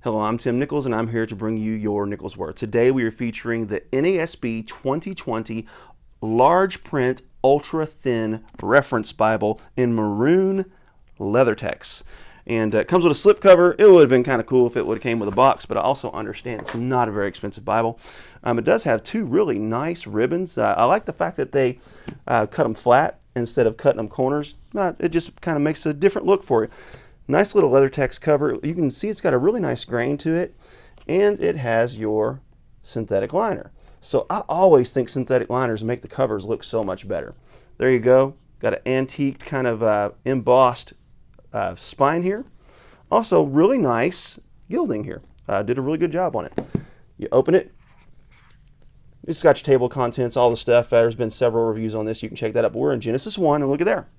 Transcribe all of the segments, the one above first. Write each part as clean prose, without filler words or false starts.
Hello, I'm Tim Nichols, and I'm here to bring you your Nichols Word. Today we are featuring the NASB 2020 large print, ultra thin reference Bible in maroon leather text. And it comes with a slipcover. It would have been kind of cool if it would have came with a box, but I also understand it's not a very expensive Bible. It does have two really nice ribbons. I like the fact that they cut them flat instead of cutting them corners. It just kind of makes a different look for you. Nice little leather text cover. You can see it's got a really nice grain to it, and it has your synthetic liner. So I always think synthetic liners make the covers look so much better. There you go. Got an antique kind of embossed spine here. Also really nice gilding here. Did a really good job on it. You open it. It's got your table of contents, all the stuff. There's been several reviews on this. You can check that out. But we're in Genesis 1, and look at there.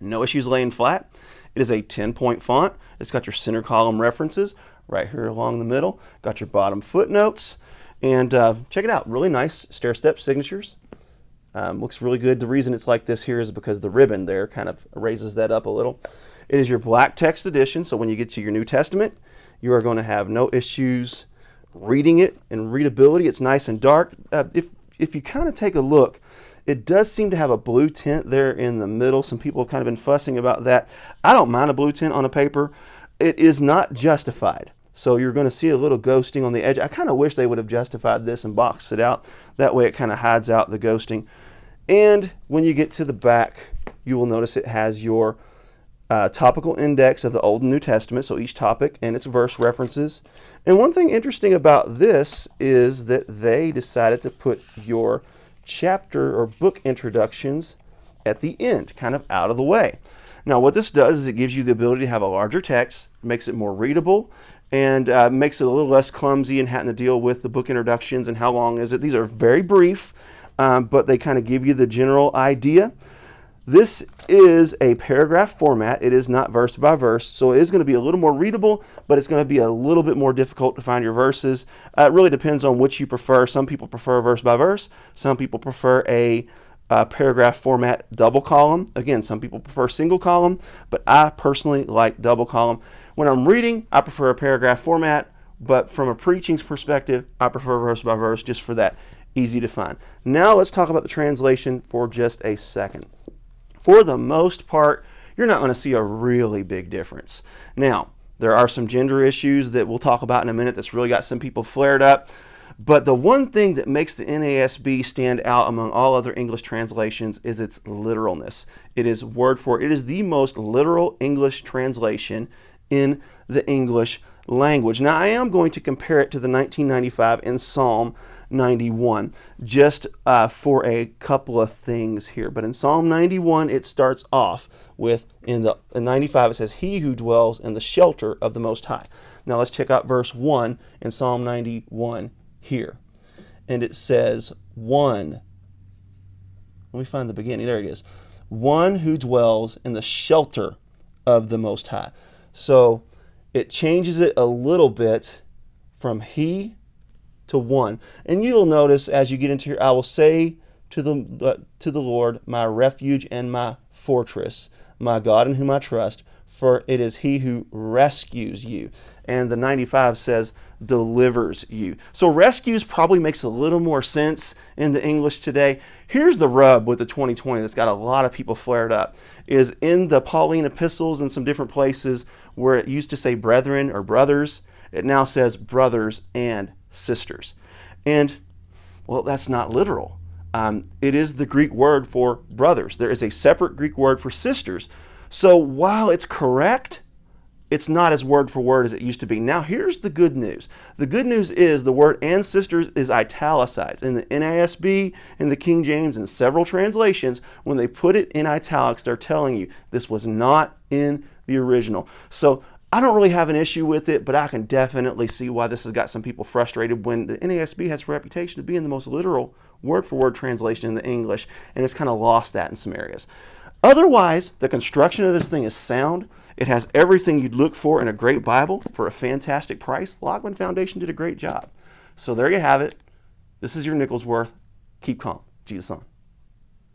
No issues laying flat. It is a 10-point font. It's got your center column references right here along the middle. Got your bottom footnotes. And check it out. Really nice stair-step signatures. Looks really good. The reason it's like this here is because the ribbon there kind of raises that up a little. It is your black text edition, so when you get to your New Testament, you are going to have no issues reading it and readability. It's nice and dark. If you kind of take a look, it does seem to have a blue tint there in the middle. Some people have kind of been fussing about that. I don't mind a blue tint on a paper. It is not justified. So you're going to see a little ghosting on the edge. I kind of wish they would have justified this and boxed it out. That way it kind of hides out the ghosting. And when you get to the back, you will notice it has your topical index of the Old and New Testament, so each topic and its verse references. And one thing interesting about this is that they decided to put your chapter or book introductions at the end, kind of out of the way. Now what this does is it gives you the ability to have a larger text, makes it more readable, and makes it a little less clumsy and having to deal with the book introductions and how long is it. These are very brief, but they kind of give you the general idea. This is a paragraph format. It is not verse by verse, so it is going to be a little more readable, but it's going to be a little bit more difficult to find your verses. It really depends on which you prefer. Some people prefer verse by verse. Some people prefer a paragraph format double column. Again, some people prefer single column, but I personally like double column. When I'm reading, I prefer a paragraph format, but from a preaching's perspective, I prefer verse by verse just for that easy to find. Now let's talk about the translation for just a second. For the most part, you're not going to see a really big difference. Now, there are some gender issues that we'll talk about in a minute that's really got some people flared up. But the one thing that makes the NASB stand out among all other English translations is its literalness. It is word for it is the most literal English translation in the English language. Now, I am going to compare it to the 1995 in Psalm 91 just for a couple of things here. But in Psalm 91, it starts off with, in 95, it says, "He who dwells in the shelter of the Most High." Now, let's check out verse 1 in Psalm 91 here. And it says, "One." Let me find the beginning. There it is. "One who dwells in the shelter of the Most High." So it changes it a little bit from he to one. And you'll notice as you get into here, "I will say to the Lord, my refuge and my fortress, my God in whom I trust, for it is he who rescues you." And the 95 says, "delivers you." So rescues probably makes a little more sense in the English today. Here's the rub with the 2020 that's got a lot of people flared up, is in the Pauline epistles and some different places where it used to say brethren or brothers, it now says brothers and sisters. And, well, that's not literal. It is the Greek word for brothers. There is a separate Greek word for sisters. So while it's correct, it's not as word for word as it used to be. Now here's the good news. The good news is the word "and sisters" is italicized. In the NASB, in the King James, and several translations, when they put it in italics, they're telling you this was not in the original. So I don't really have an issue with it, but I can definitely see why this has got some people frustrated when the NASB has a reputation of being the most literal word-for-word translation in the English, and it's kind of lost that in some areas. Otherwise, the construction of this thing is sound. It has everything you'd look for in a great Bible for a fantastic price. Lockman Foundation did a great job. So there you have it. This is your Nicholsworth. Keep calm. Jesus on.